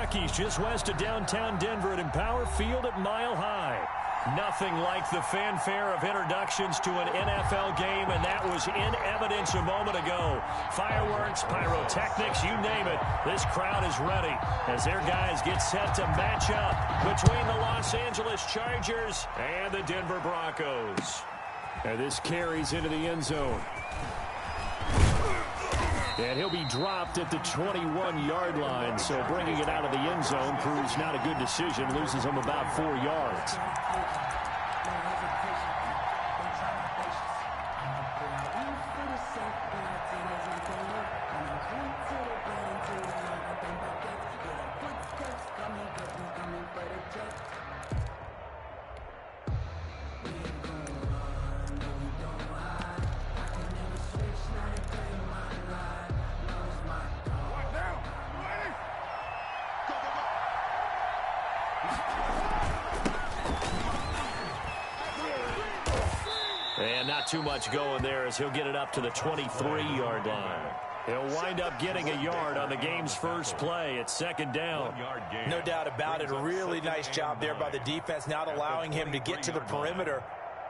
Rockies just west of downtown Denver at Empower Field at Mile High. Nothing like the fanfare of introductions to an NFL game, and that was in evidence a moment ago. Fireworks, pyrotechnics, you name it. This crowd is ready as their guys get set to match up between the Los Angeles Chargers and the Denver Broncos. And this carries into the end zone. And he'll be dropped at the 21-yard line, so bringing it out of the end zone proves not a good decision, loses him about 4 yards. And not too much going there as he'll get it up to the 23-yard line. He'll wind up getting a yard on the game's first play. It's second down. No doubt about it. A really nice job there by the defense, not allowing him to get to the perimeter.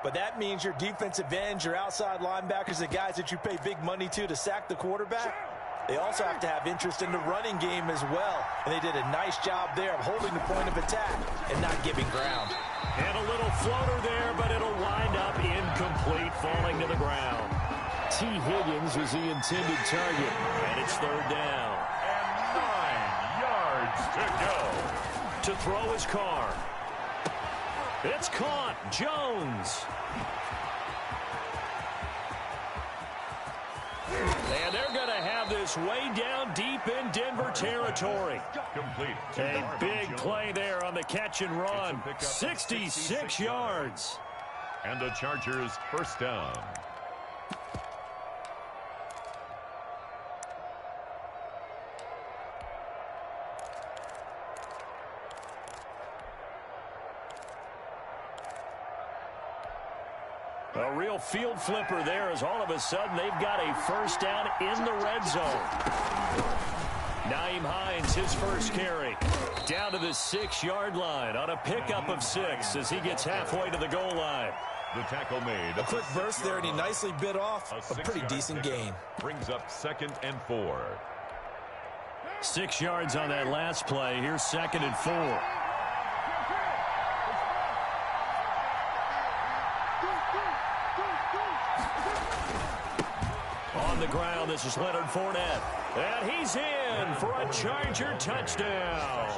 But that means your defensive ends, your outside linebackers, the guys that you pay big money to sack the quarterback, they also have to have interest in the running game as well. And they did a nice job there of holding the point of attack and not giving ground. And a little floater there, but it'll wind up incomplete, falling to the ground. T. Higgins was the intended target, and it's third down. And 9 yards to go. To throw his car. It's caught. Jones. And they're going to have this way down deep in Denver territory. Complete. A big play there on the catch and run. 66 yards. And the Chargers first down. A real field flipper there as all of a sudden they've got a first down in the red zone. Nyheim Hines, his first carry. Down to the 6-yard line on a pickup of 6 as he gets halfway to the goal line. The tackle made. A quick burst there, and he nicely bit off a pretty decent gain. Brings up 2nd and 4. 6 yards on that last play. Here's 2nd and 4. On the ground, this is Leonard Fournette. And he's in for a Charger touchdown.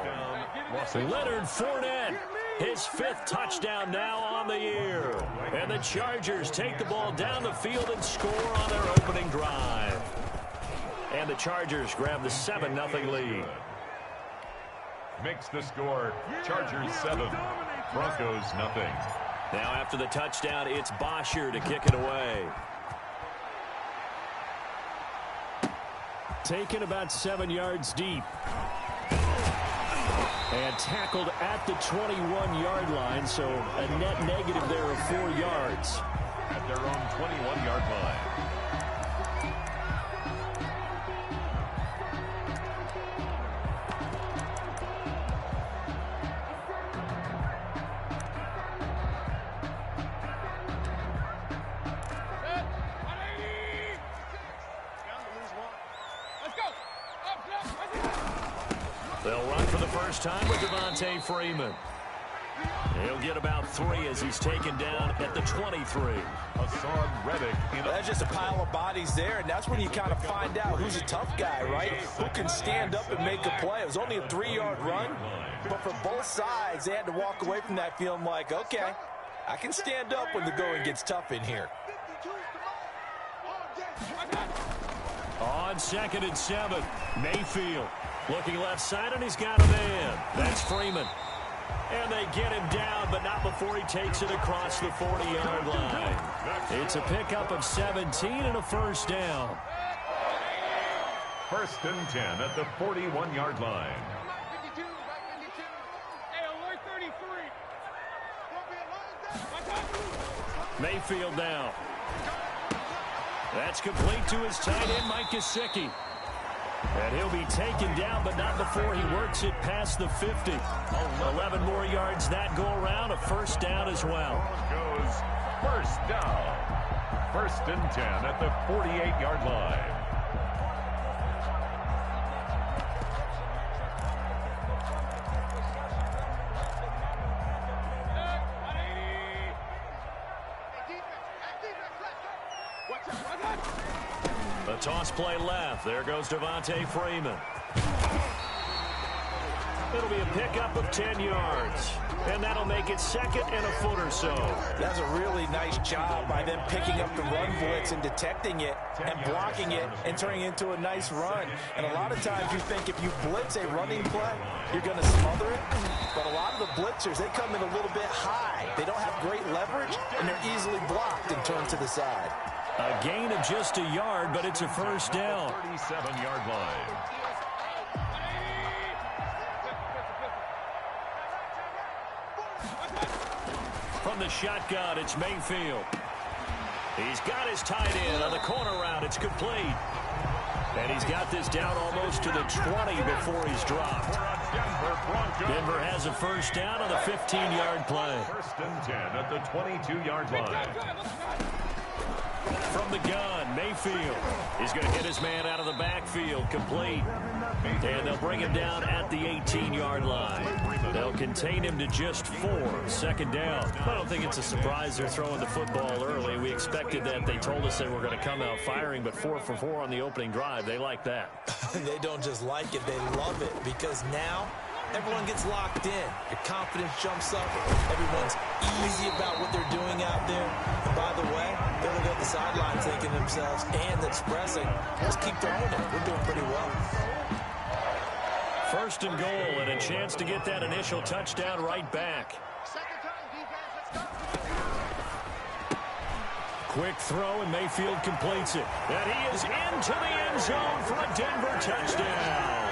Leonard Fournette, his 5th touchdown now on the year. And the Chargers take the ball down the field and score on their opening drive. And the Chargers grab the 7-0 lead. Makes the score Chargers 7, Broncos 0. Now after the touchdown, it's Bosher to kick it away. Taken about 7 yards deep. And tackled at the 21-yard line, so a net negative there of 4 yards. At their own 21-yard line. They'll run for the first time with Devontae Freeman. He'll get about 3 as he's taken down at the 23. Hassan Reddick. That's just a pile of bodies there, and that's when you kind of find out who's a tough guy, right? Who can stand up and make a play. It was only a 3-yard run, but for both sides, they had to walk away from that feeling like, okay, I can stand up when the going gets tough in here. On 2nd and 7, Mayfield. Looking left side, and he's got a man. That's Freeman. And they get him down, but not before he takes it across the 40-yard line. It's a pickup of 17 and a first down. 1st and 10 at the 41-yard line. Mayfield now. That's complete to his tight end, Mike Gesicki. And he'll be taken down, but not before he works it past the 50. 11 more yards that go around, a first down as well. Goes first down. 1st and 10 at the 48-yard line. The toss play left. There goes Devontae Freeman. It'll be a pickup of 10 yards. And that'll make it 2nd and a foot or so. That's a really nice job by them picking up the run blitz and detecting it and blocking it and turning it into a nice run. And a lot of times you think if you blitz a running play, you're going to smother it. But a lot of the blitzers, they come in a little bit high. They don't have great leverage, and they're easily blocked and turned to the side. A gain of just a yard, but it's a first down. 37-yard line. From the shotgun, it's Mayfield. He's got his tight end on the corner route. It's complete. And he's got this down almost to the 20 before he's dropped. Denver has a first down on the 15-yard play. 1st and 10 at the 22-yard line. From the gun, Mayfield is going to hit his man out of the backfield, complete. And they'll bring him down at the 18-yard line. They'll contain him to just 4, 2nd down. I don't think it's a surprise they're throwing the football early. We expected that. They told us they were going to come out firing, but 4 for 4 on the opening drive. They like that. They don't just like it, they love it, because now everyone gets locked in. Your confidence jumps up. Everyone's easy about what they're doing out there. And by the way, they're looking at the sidelines thinking to themselves and expressing, let's keep throwing it. We're doing pretty well. 1st and goal, and a chance to get that initial touchdown right back. Quick throw, and Mayfield completes it. And he is into the end zone for a Denver touchdown.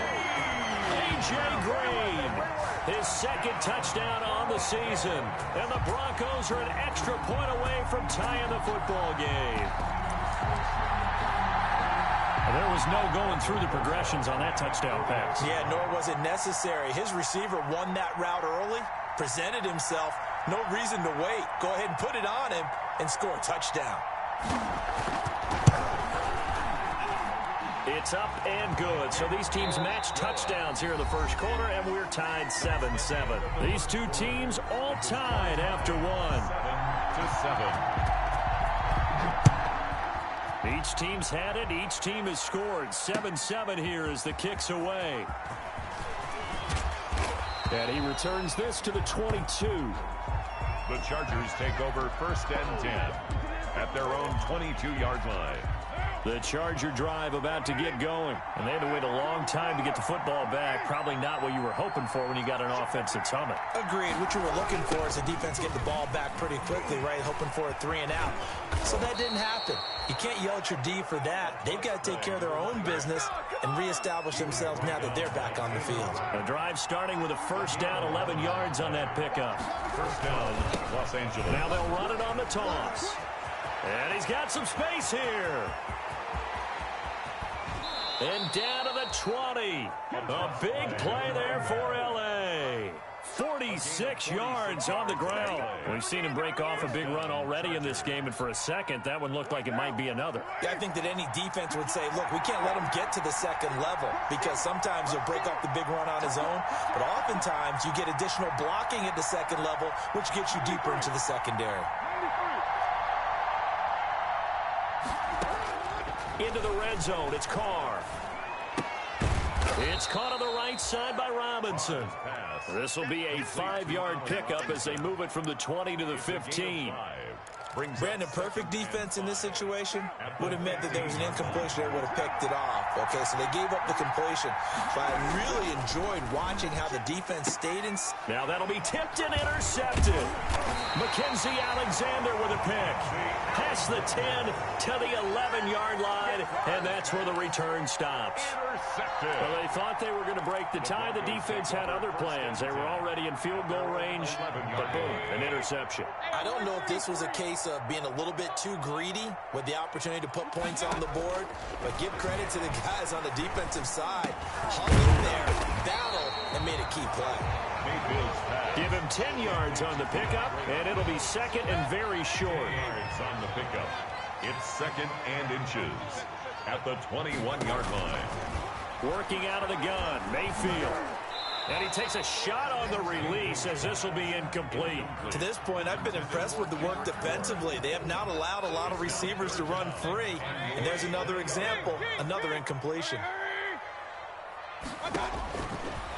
A.J. Green, his 2nd touchdown on the season. And the Broncos are an extra point away from tying the football game. There was no going through the progressions on that touchdown pass. Yeah, nor was it necessary. His receiver won that route early, presented himself. No reason to wait. Go ahead and put it on him and score a touchdown. It's up and good. So these teams match touchdowns here in the first quarter, and we're tied 7-7. These two teams all tied after 1. 7-7. Each team's had it. Each team has scored. 7-7 here as the kick's away. And he returns this to the 22. The Chargers take over 1st and 10 at their own 22-yard line. The Charger drive about to get going. And they had to wait a long time to get the football back. Probably not what you were hoping for when you got an offense that's humming. Agreed. What you were looking for is the defense get the ball back pretty quickly, right? Hoping for a 3 and out. So that didn't happen. You can't yell at your D for that. They've got to take care of their own business and reestablish themselves now that they're back on the field. The drive starting with a first down, 11 yards on that pickup. First down, Los Angeles. Now they'll run it on the toss. And he's got some space here. And down to the 20. A big play there for L.A. 46 yards on the ground. We've seen him break off a big run already in this game, and for a second, that one looked like it might be another. Yeah, I think that any defense would say, look, we can't let him get to the 2nd level, because sometimes he'll break off the big run on his own, but oftentimes you get additional blocking at the 2nd level, which gets you deeper into the secondary. Into the red zone, it's Carr. It's caught on the right side by Robinson. This will be a 5-yard pickup as they move it from the 20 to the 15. Brandon, perfect defense in this situation would have meant that there was an incompletion. They would have picked it off. Okay, so they gave up the completion. But I really enjoyed watching how the defense stayed in. Now that'll be tipped and intercepted. Mackenzie Alexander with a pick. Past the 10 to the 11-yard line, and that's where the return stops. Well, they thought they were going to break the tie. The defense had other plans. They were already in field goal range, but boom, an interception. I don't know if this was a case of being a little bit too greedy with the opportunity to put points on the board. But give credit to the guys on the defensive side. Hung in there, battled, and made a key play. Give him 10 yards on the pickup, and it'll be second and very short. Yards on the pickup. It's second and inches at the 21-yard line. Working out of the gun, Mayfield. And he takes a shot on the release as this will be incomplete. To this point, I've been impressed with the work defensively. They have not allowed a lot of receivers to run free. And there's another example, another incompletion.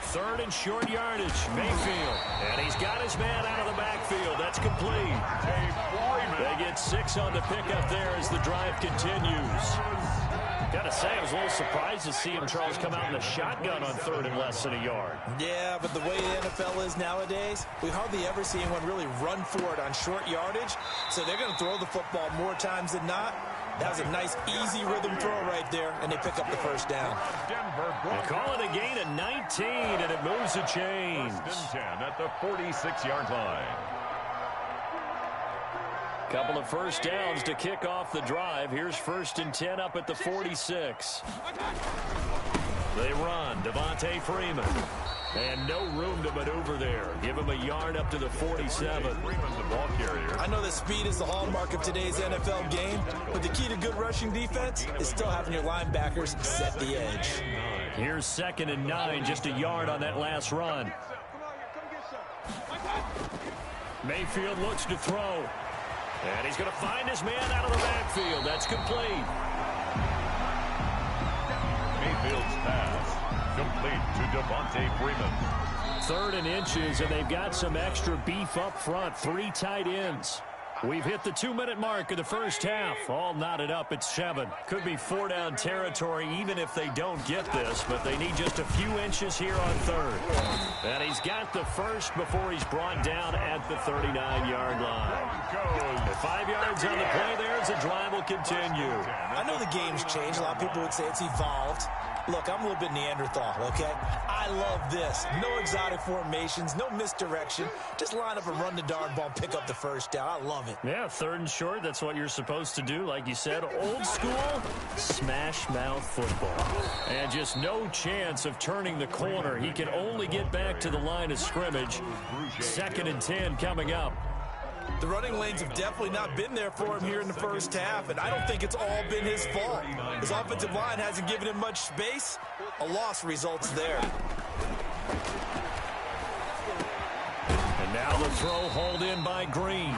Third and short yardage, Mayfield. And he's got his man out of the backfield. That's complete. They get 6 on the pickup there as the drive continues. Got to say, I was a little surprised to see him, Charles, come out in the shotgun on third and less than a yard. Yeah, but the way the NFL is nowadays, we hardly ever see anyone really run for it on short yardage. So they're going to throw the football more times than not. That was a nice, easy rhythm throw right there, and they pick up the first down. They call it a gain of 19, and it moves the chains. First and 10 at the 46-yard line. Couple of first downs to kick off the drive. Here's first and 10 up at the 46. They run. Devontae Freeman. And no room to maneuver there. Give him a yard up to the 47. Freeman, the ball carrier. I know that speed is the hallmark of today's NFL game, but the key to good rushing defense is still having your linebackers set the edge. Here's second and 9, just a yard on that last run. Mayfield looks to throw. And he's going to find his man out of the backfield. That's complete. Mayfield's pass complete to Devontae Freeman. Third and inches, and they've got some extra beef up front. 3 tight ends. We've hit the 2-minute mark of the first half. All knotted up at 7. Could be 4-down territory even if they don't get this, but they need just a few inches here on third. And he's got the first before he's brought down at the 39-yard line. 5 yards on the play there as the drive will continue. I know the game's changed. A lot of people would say it's evolved. Look, I'm a little bit Neanderthal, okay? I love this. No exotic formations, no misdirection. Just line up and run the darn ball and pick up the first down. I love it. Yeah, third and short, that's what you're supposed to do. Like you said, old school, smash mouth football. And just no chance of turning the corner. He can only get back to the line of scrimmage. Second and 10 coming up. The running lanes have definitely not been there for him here in the first half, and I don't think it's all been his fault. His offensive line hasn't given him much space. A loss results there. And now the throw hauled in by Green.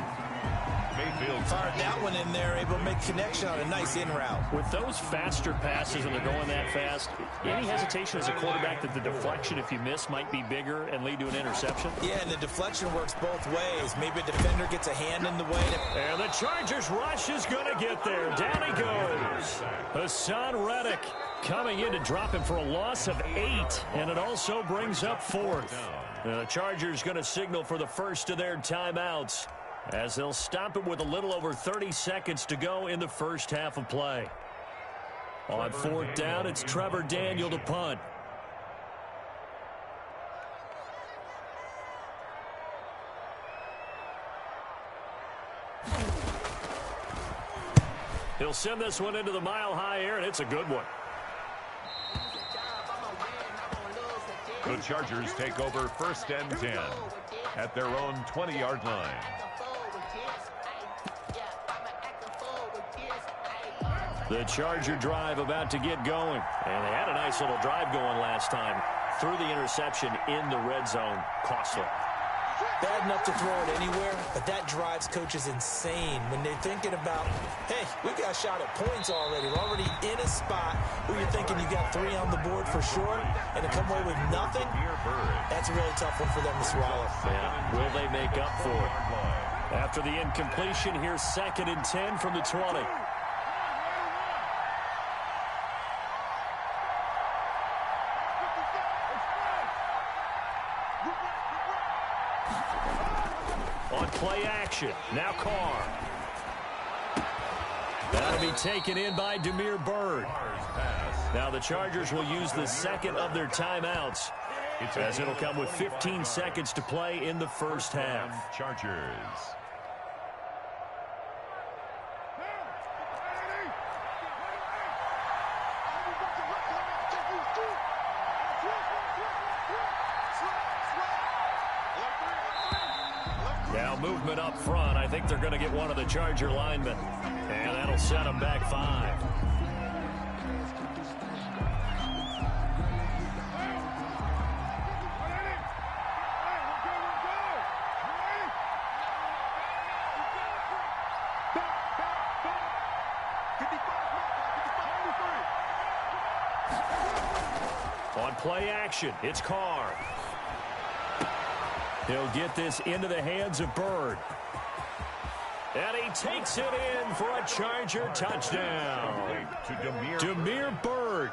Mayfield Fired that one in there, able to make connection on a nice in route. With those faster passes and they're going that fast, any hesitation as a quarterback that the deflection, if you miss, might be bigger and lead to an interception? Yeah, and the deflection works both ways. Maybe a defender gets a hand in the way. And the Chargers rush is going to get there. Down he goes. Hassan Reddick coming in to drop him for a loss of 8, and it also brings up 4th. And the Chargers going to signal for the first of their timeouts, as they'll stop it with a little over 30 seconds to go in the first half of play. On 4th down, it's Trevor Daniel to punt. He'll send this one into the mile-high air, and it's a good one. The Chargers take over first and 10 at their own 20-yard line. The Charger drive about to get going. And they had a nice little drive going last time. Threw the interception in the red zone. Costly. Bad enough to throw it anywhere, but that drives coaches insane when they're thinking about, hey, we got a shot at points already. We're already in a spot where you're thinking you got 3 on the board for sure, and to come away with nothing, that's a really tough one for them to swallow. Yeah. Will they make up for it? After the incompletion, here's second and 10 from the 20. On play action, now Carr. That'll be taken in by Damiere Byrd. Now the Chargers will use the second of their timeouts, as it'll come with 15 seconds to play in the first half. Chargers. Now movement up front. I think they're going to get one of the Charger linemen. And that'll set them back 5. On play action, it's Carr. He'll get this into the hands of Bird. And he takes it in for a Charger touchdown. Demir Bird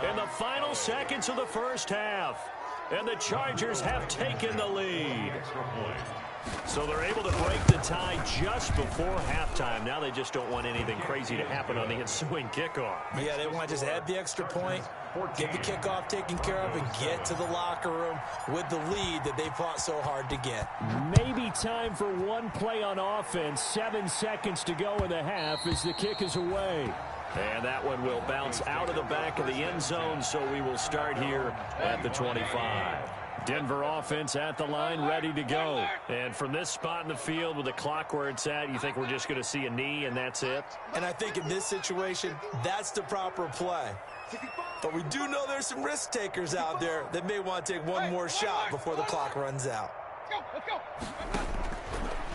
in the final seconds of the first half. And the Chargers have taken the lead. So they're able to break the tie just before halftime. Now they just don't want anything crazy to happen on the ensuing kickoff. Yeah, they want to just add the extra point, get the kickoff taken care of, and get to the locker room with the lead that they fought so hard to get. Maybe time for one play on offense. 7 seconds to go in the half as the kick is away. And that one will bounce out of the back of the end zone, so we will start here at the 25. Denver offense at the line, ready to go. And from this spot in the field with the clock where it's at, you think we're just going to see a knee and that's it? And I think in this situation, that's the proper play. But we do know there's some risk takers out there that may want to take one more shot before the clock runs out. Let's go.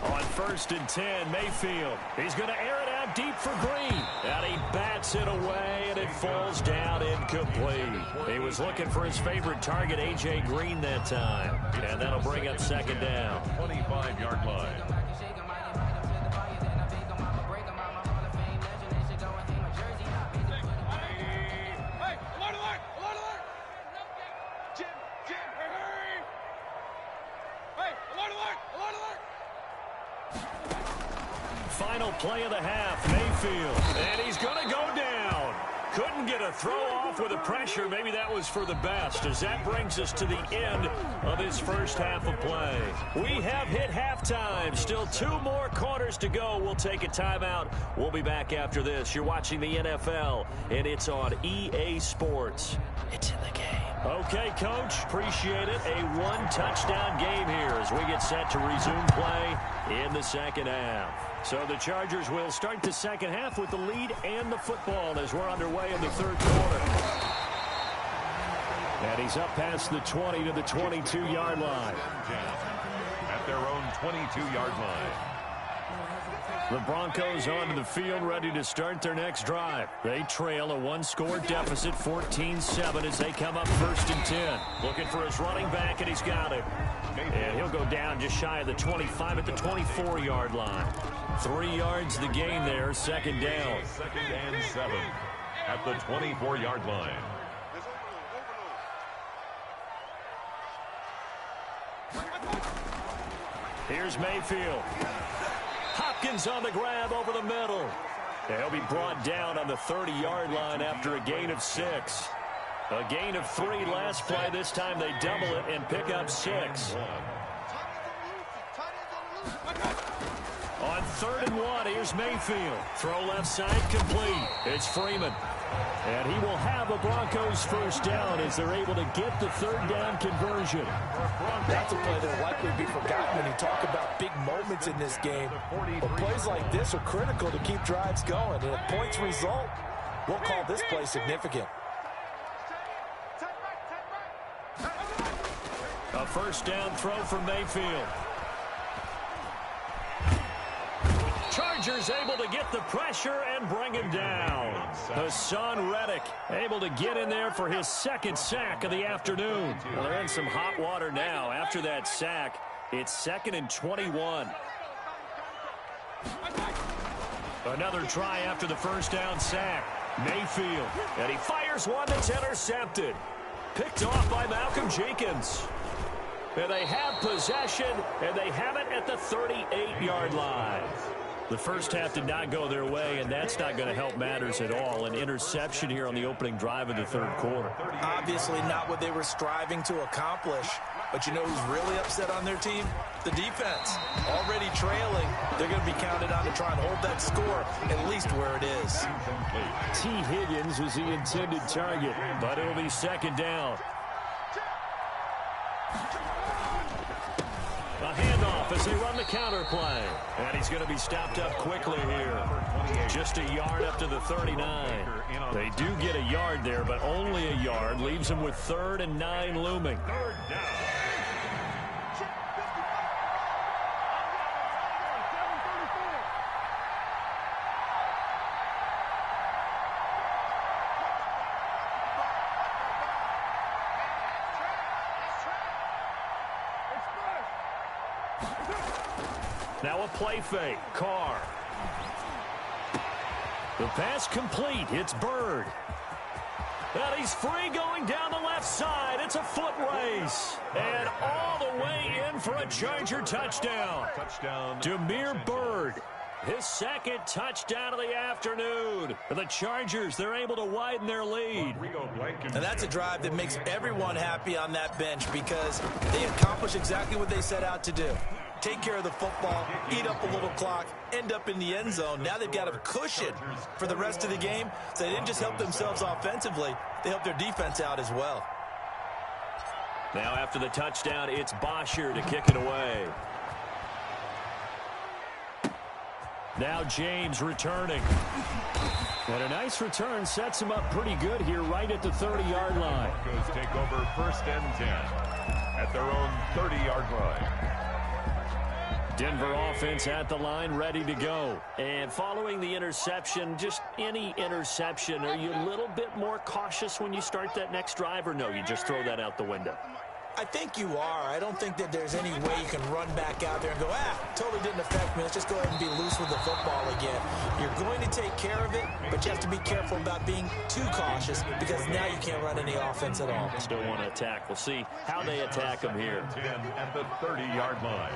On 1st and 10, Mayfield. He's going to air it out deep for Green. And he bats it away, and it falls down incomplete. He was looking for his favorite target, A.J. Green, that time. And that'll bring up 2nd down. 25-yard line. Final play of the half, Mayfield. And he's going to go down. Couldn't get a throw off with the pressure. Maybe that was for the best, as that brings us to the end of this first half of play. We have hit halftime. Still 2 more quarters to go. We'll take a timeout. We'll be back after this. You're watching the NFL, and it's on EA Sports. It's in the game. Okay, Coach, appreciate it. A 1-touchdown game here as we get set to resume play in the second half. So the Chargers will start the second half with the lead and the football as we're underway in the 3rd quarter. And he's up past the 20 to the 22-yard line. At their own 22-yard line. The Broncos onto the field, ready to start their next drive. They trail a 1-score deficit, 14-7, as they come up 1st and 10. Looking for his running back, and he's got it. And he'll go down just shy of the 25 at the 24-yard line. 3 yards the gain there, 2nd down. 2nd and 7 at the 24-yard line. Here's Mayfield. Hopkins on the grab over the middle. He'll be brought down on the 30-yard line after a gain of 6. A gain of 3 last play. This time they double it and pick up 6. On 3rd and 1, here's Mayfield. Throw left side complete. It's Freeman. And he will have a Broncos first down as they're able to get the 3rd down conversion. That's a play that will likely be forgotten when you talk about big moments in this game. But plays like this are critical to keep drives going. And if points result, we'll call this play significant. A first down throw from Mayfield. Chargers able to get the pressure and bring him down. Hassan Reddick able to get in there for his 2nd sack of the afternoon. Well, they're in some hot water now. After that sack, it's 2nd and 21. Another try after the first down sack. Mayfield, and he fires one that's intercepted. Picked off by Malcolm Jenkins. And they have possession, and they have it at the 38-yard line. The first half did not go their way, and that's not going to help matters at all. An interception here on the opening drive of the 3rd quarter. Obviously not what they were striving to accomplish. But you know who's really upset on their team? The defense. Already trailing, they're going to be counted on to try and hold that score at least where it is. T. Higgins was the intended target, but it'll be 2nd down. A handoff as they run the counter play. And he's going to be stopped up quickly here. Just a yard up to the 39. They do get a yard there, but only a yard. Leaves them with 3rd and 9 looming. Third down. Now a play fake. Carr. The pass complete. It's Bird. And he's free going down the left side. It's a foot race. And all the way in for a Charger touchdown. Demir Bird. His 2nd touchdown of the afternoon. The Chargers, they're able to widen their lead. And that's a drive that makes everyone happy on that bench because they accomplish exactly what they set out to do. Take care of the football, eat up a little clock, end up in the end zone. Now they've got a cushion for the rest of the game. So they didn't just help themselves offensively, they helped their defense out as well. Now after the touchdown, it's Bosher to kick it away. Now James returning. And a nice return sets him up pretty good here right at the 30-yard line. Broncos take over 1st and 10 at their own 30-yard line. Denver offense at the line, ready to go. And following the interception, just any interception, are you a little bit more cautious when you start that next drive, or no, you just throw that out the window? I think you are. I don't think that there's any way you can run back out there and go, totally didn't affect me. Let's just go ahead and be loose with the football again. You're going to take care of it, but you have to be careful about being too cautious because now you can't run any offense at all. Still want to attack. We'll see how they attack them here. 10 at the 30-yard line.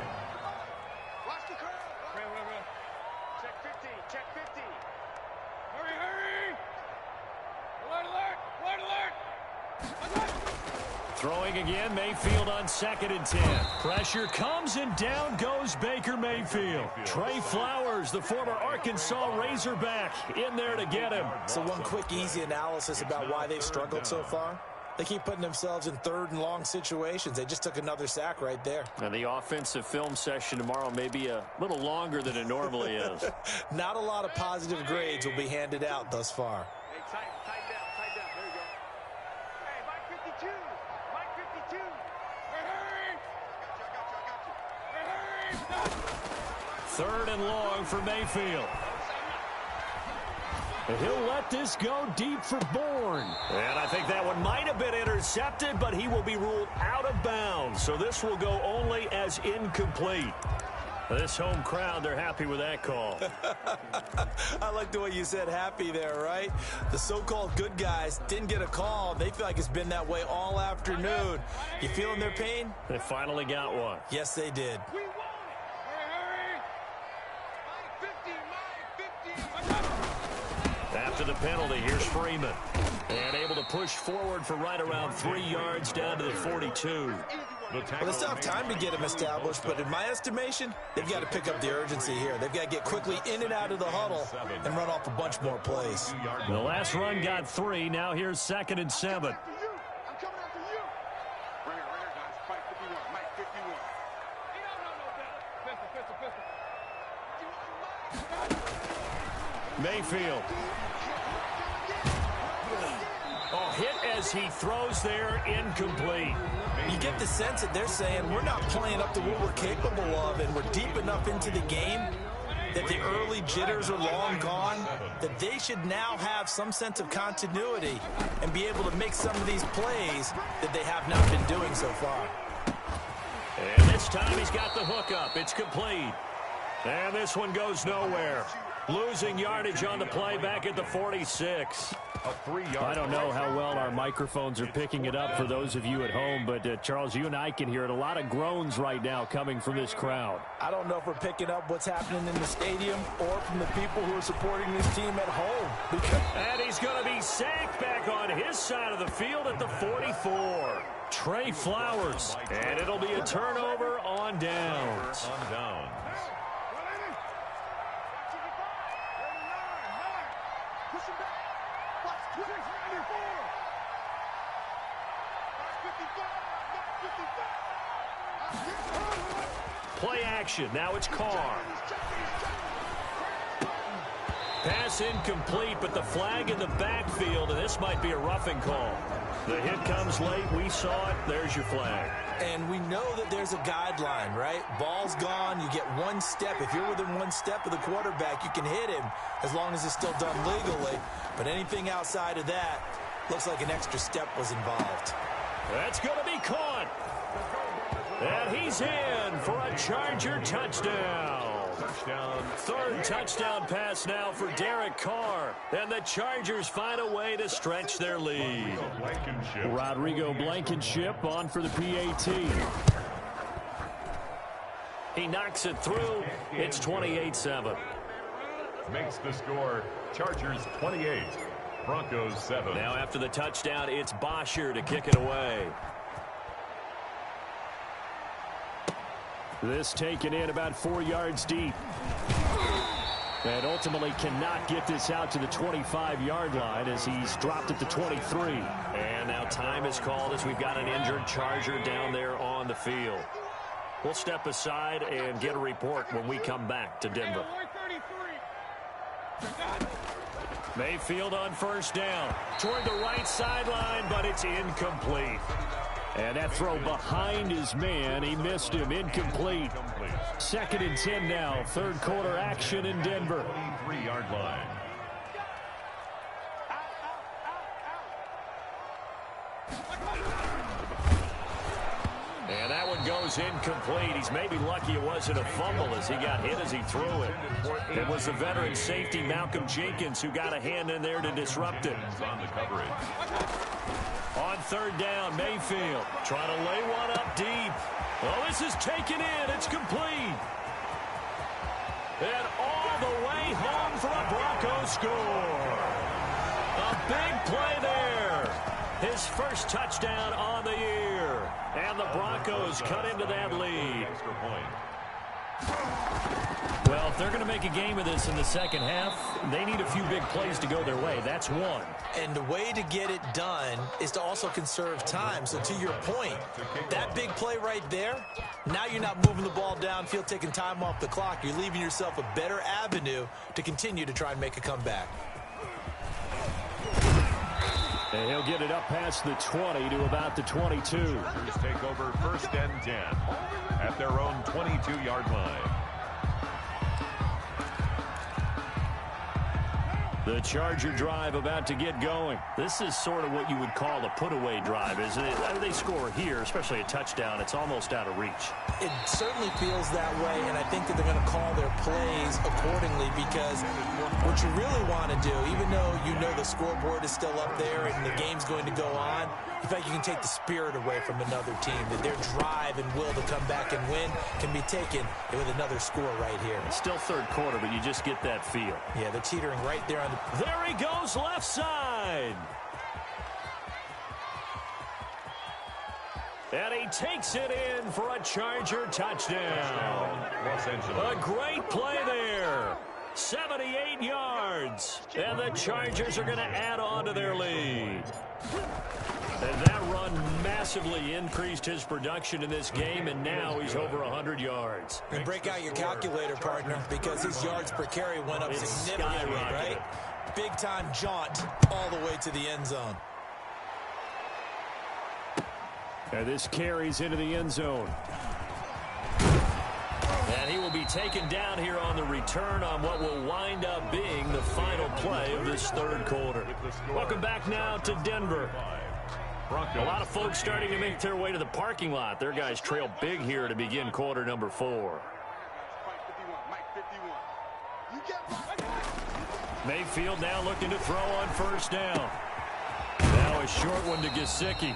Throwing again, Mayfield on 2nd and 10. Pressure comes and down goes Baker Mayfield. Trey Flowers, the former Arkansas Razorback, in there to get him. So one quick, easy analysis about why they've struggled so far. They keep putting themselves in 3rd and long situations. They just took another sack right there. And the offensive film session tomorrow may be a little longer than it normally is. Not a lot of positive grades will be handed out thus far. Hey, tight down. There you go. Hey, Mike 52. Mike 52. Hey, 3rd and long for Mayfield. And he'll let this go deep for Bourne. And I think that one might have been intercepted, but he will be ruled out of bounds. So this will go only as incomplete. This home crowd, they're happy with that call. I like the way you said happy there, right? The so-called good guys didn't get a call. They feel like it's been that way all afternoon. You feeling their pain? They finally got one. Yes, they did. We won it. Mike 50. Mike 50. After the penalty, here's Freeman. And able to push forward for right around 3 yards down to the 42. Well, they still have time to get him established, but in my estimation, they've got to pick up the urgency here. They've got to get quickly in and out of the huddle and run off a bunch more plays. The last run got 3. Now here's 2nd and 7. I'm coming after you. Right here, guys. Mike 51. Mike 51. He don't know no better. Pistol. Mayfield. Oh, hit as he throws there, incomplete. You get the sense that they're saying we're not playing up to what we're capable of, and we're deep enough into the game that the early jitters are long gone, that they should now have some sense of continuity and be able to make some of these plays that they have not been doing so far. And this time he's got the hook up. It's complete. And this one goes nowhere. Losing yardage on the play back at the 46. I don't know how well our microphones are picking it up for those of you at home, but Charles, you and I can hear it. A lot of groans right now coming from this crowd. I don't know if we're picking up what's happening in the stadium or from the people who are supporting this team at home. And he's going to be sacked back on his side of the field at the 44. Trey Flowers. And it'll be a turnover on downs. action. Now it's Carr. Pass incomplete, but the flag in the backfield, and this might be a roughing call. The hit comes late. We saw it. There's your flag. And we know that there's a guideline, right? Ball's gone. You get one step. If you're within one step of the quarterback, you can hit him as long as it's still done legally. But anything outside of that looks like an extra step was involved. That's going to be caught. And he's in for a Charger touchdown. Third touchdown pass now for Derek Carr. And the Chargers find a way to stretch their lead. Rodrigo Blankenship on for the PAT. He knocks it through. It's 28-7. Makes the score Chargers 28, Broncos 7. Now after the touchdown, it's Bosher to kick it away. This taken in about 4 yards deep. And ultimately cannot get this out to the 25-yard line as he's dropped at the 23. And now time is called as we've got an injured Charger down there on the field. We'll step aside and get a report when we come back to Denver. Mayfield on first down. Toward the right sideline, but it's incomplete. And that throw behind his man, he missed him, incomplete. 2nd and 10 now, third quarter action in Denver. 3-yard line. And that one goes incomplete. He's maybe lucky it wasn't a fumble as he got hit as he threw it. It was the veteran safety Malcolm Jenkins who got a hand in there to disrupt it. On the coverage. On third down, Mayfield trying to lay one up deep. Well, this is taken in. It's complete. And all the way home for a Broncos score. A big play there. His first touchdown on the year. And the Broncos cut into that lead. Extra point. Well, if they're going to make a game of this in the second half, they need a few big plays to go their way. That's one. And the way to get it done is to also conserve time. So to your point, that big play right there, now you're not moving the ball downfield, taking time off the clock. You're leaving yourself a better avenue to continue to try and make a comeback. And he'll get it up past the 20 to about the 22. Chargers take over 1st and 10 at their own 22-yard line. The Charger drive about to get going. This is sort of what you would call a put-away drive, isn't it? They score here, especially a touchdown. It's almost out of reach. It certainly feels that way, and I think that they're going to call their plays accordingly because what you really want to do, even though you know the scoreboard is still up there and the game's going to go on, in fact, you can take the spirit away from another team, that their drive and will to come back and win can be taken with another score right here. It's still third quarter, but you just get that feel. Yeah, they're teetering right there on the... There he goes, left side. And he takes it in for a Charger touchdown. A great play there. 78 yards. And the Chargers are going to add on to their lead. And that run massively increased his production in this game, and now he's over 100 yards. And break out your calculator, partner, because his yards per carry went up significantly, right? Big-time jaunt all the way to the end zone. And this carries into the end zone. And he will be taken down here on the return on what will wind up being the final play of this third quarter. Welcome back now to Denver. A lot of folks starting to make their way to the parking lot. Their guys trail big here to begin quarter number 4. Mayfield now looking to throw on first down. Now a short one to Gesicki.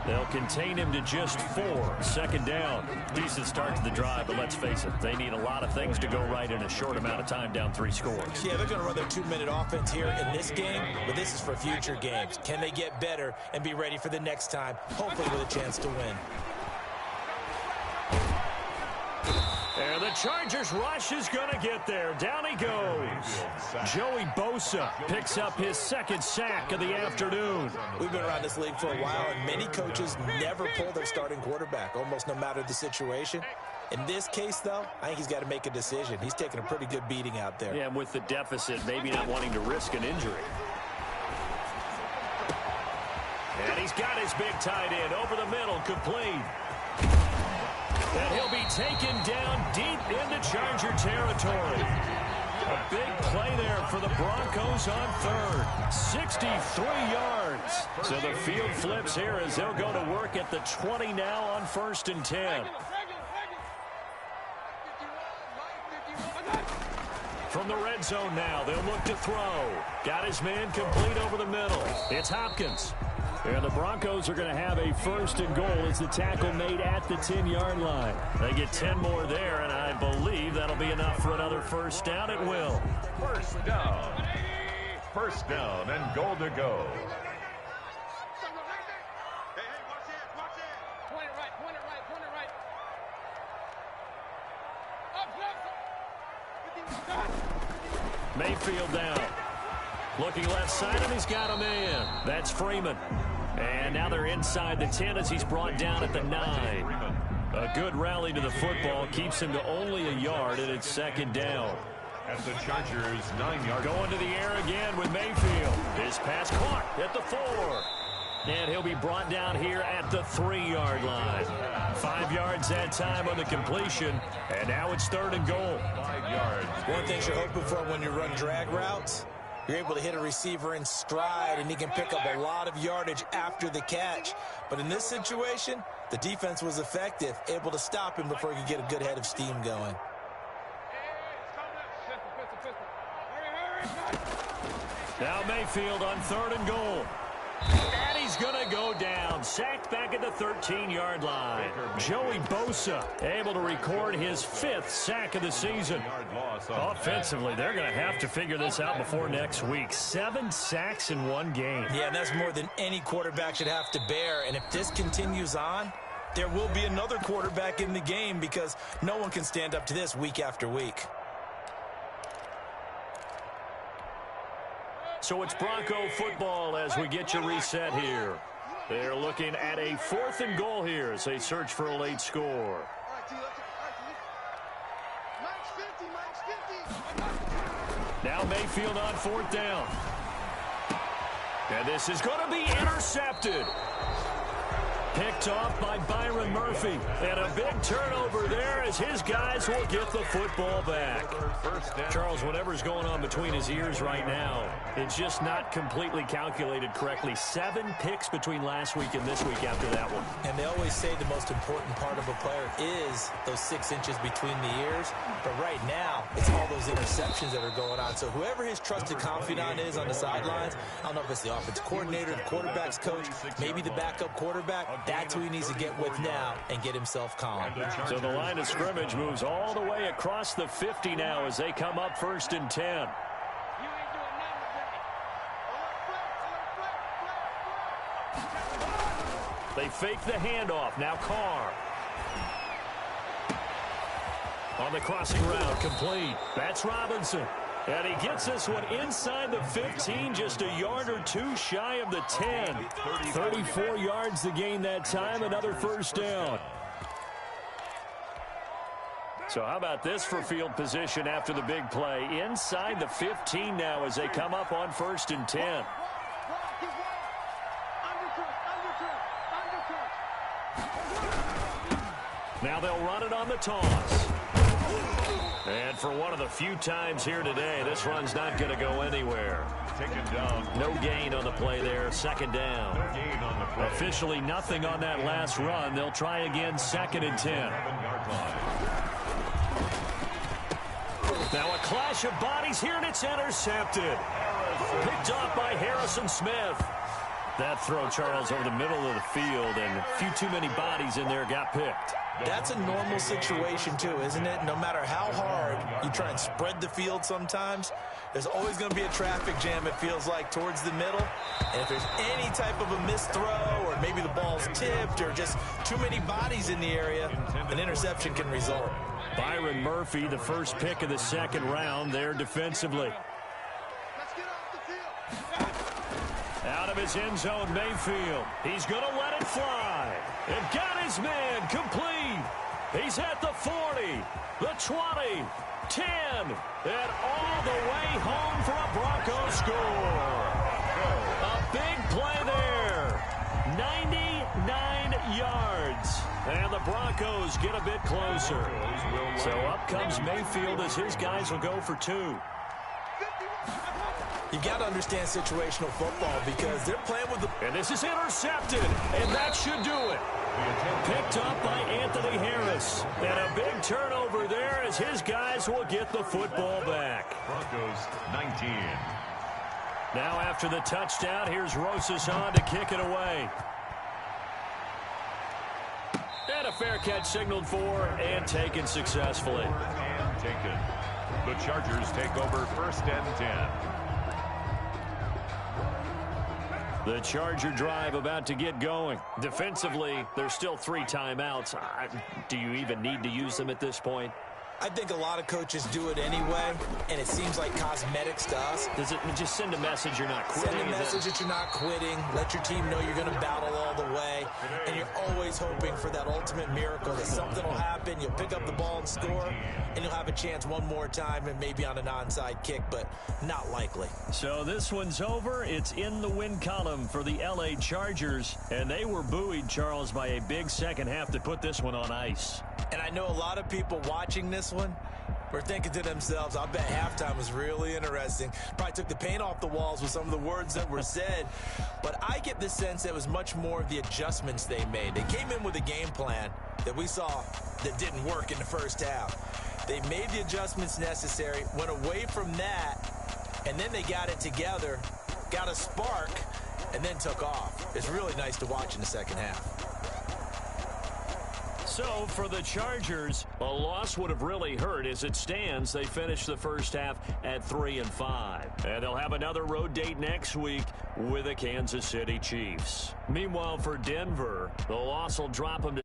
They'll contain him to just 4. 2nd down. Decent start to the drive, but let's face it, they need a lot of things to go right in a short amount of time, down 3 scores. Yeah, they're going to run their 2-minute offense here in this game, but this is for future games. Can they get better and be ready for the next time, hopefully with a chance to win? And The Chargers rush is going to get there. Down he goes. Joey Bosa picks up his second sack of the afternoon. We've been around this league for a while, and many coaches never pull their starting quarterback, almost no matter the situation. In this case, though, I think he's got to make a decision. He's taking a pretty good beating out there. Yeah, and with the deficit, maybe not wanting to risk an injury. And he's got his big tight end over the middle, complete. And he'll be taken down deep into Charger territory. A big play there for the Broncos on third. 63 yards. So the field flips here as they'll go to work at the 20 now on 1st and 10. From the red zone now, they'll look to throw. Got his man complete over the middle. It's Hopkins. And the Broncos are going to have a 1st and goal as the tackle made at the 10-yard line. They get 10 more there, and I believe that'll be enough for another 1st down. It will. 1st down. 1st down and goal to go. Hey, watch it. Point it right. Up. Mayfield down. Looking left side, and he's got a man. That's Freeman. And now they're inside the 10 as he's brought down at the 9. A good rally to the football keeps him to only a yard, and it's 2nd down. At the Chargers' 9-yard. Going to the air again with Mayfield. His pass caught at the 4. And he'll be brought down here at the 3-yard line. 5 yards that time on the completion. And now it's 3rd and goal. 5 yards. One thing you're hoping for when you run drag routes, you're able to hit a receiver in stride, and he can pick up a lot of yardage after the catch. But in this situation, the defense was effective, able to stop him before he could get a good head of steam going. Now Mayfield on 3rd and goal. And he's going to go down. Sacked back at the 13-yard line. Joey Bosa able to record his 5th sack of the season. Offensively, they're going to have to figure this out before next week. 7 sacks in one game. Yeah, and that's more than any quarterback should have to bear. And if this continues on, there will be another quarterback in the game because no one can stand up to this week after week. So it's Bronco football as we get you reset here. They're looking at a 4th and goal here as they search for a late score. Now Mayfield on 4th down. And this is going to be intercepted. Picked off by Byron Murphy. And a big turnover there as his guys will get the football back. Charles, whatever's going on between his ears right now, it's just not completely calculated correctly. 7 picks between last week and this week after that one. And they always say the most important part of a player is those 6 inches between the ears. But right now, it's all those interceptions that are going on. So whoever his trusted confidant is on the sidelines, I don't know if it's the offensive coordinator, the quarterback's coach, maybe the backup quarterback, that's who he needs to get with now and get himself calm. So the line of scrimmage moves all the way across the 50 now as they come up 1st and 10. They fake the handoff. Now Carr. On the crossing route, complete. That's Robinson. And he gets this one inside the 15, just a yard or 2 shy of the 10. 34 yards the gain that time, another 1st down. So how about this for field position after the big play? Inside the 15 now as they come up on 1st and 10. Now they'll run it on the toss. And for one of the few times here today, this run's not going to go anywhere. Taken down. No gain on the play there. 2nd down. No gain on the play. Officially nothing on that last run. They'll try again 2nd and 10. 7-yard line. Now a clash of bodies here, and it's intercepted. Picked off by Harrison Smith. That throw, Charles, over the middle of the field, and a few too many bodies in there got picked. That's a normal situation, too, isn't it? No matter how hard you try and spread the field sometimes, there's always going to be a traffic jam, it feels like, towards the middle. And if there's any type of a missed throw or maybe the ball's tipped or just too many bodies in the area, an interception can result. Byron Murphy, the first pick of the second round there defensively. Let's get off the field. Out of his end zone, Mayfield. He's going to let it fly. And got his man complete. He's at the 40, the 20, 10, and all the way home for a Broncos score. A big play there. 99 yards. And the Broncos get a bit closer. So up comes Mayfield as his guys will go for 2. You've got to understand situational football because they're playing with the... And this is intercepted, and that should do it. Picked up by Anthony Harris. And a big turnover there as his guys will get the football back. Broncos 19. Now after the touchdown, here's Rosas on to kick it away. And a fair catch signaled for and taken successfully. And taken. The Chargers take over 1st and 10. The Charger drive about to get going. Defensively, there's still 3 timeouts. Do you even need to use them at this point? I think a lot of coaches do it anyway, and it seems like cosmetics to us. Does it just send a message you're not quitting? Send a message that you're not quitting. Let your team know you're going to battle all the way. And you're always hoping for that ultimate miracle, that something will happen, you'll pick up the ball and score, and you'll have a chance one more time and maybe on an onside kick, but not likely. So this one's over. It's in the win column for the L.A. Chargers, and they were buoyed, Charles, by a big second half to put this one on ice. And I know a lot of people watching this one were thinking to themselves, I bet halftime was really interesting. Probably took the paint off the walls with some of the words that were said. But I get the sense that it was much more of the adjustments they made. They came in with a game plan that we saw that didn't work in the first half. They made the adjustments necessary, went away from that, and then they got it together, got a spark, and then took off. It's really nice to watch in the second half. So for the Chargers, a loss would have really hurt. As it stands, they finished the first half at 3-5. And they'll have another road date next week with the Kansas City Chiefs. Meanwhile, for Denver, the loss will drop them to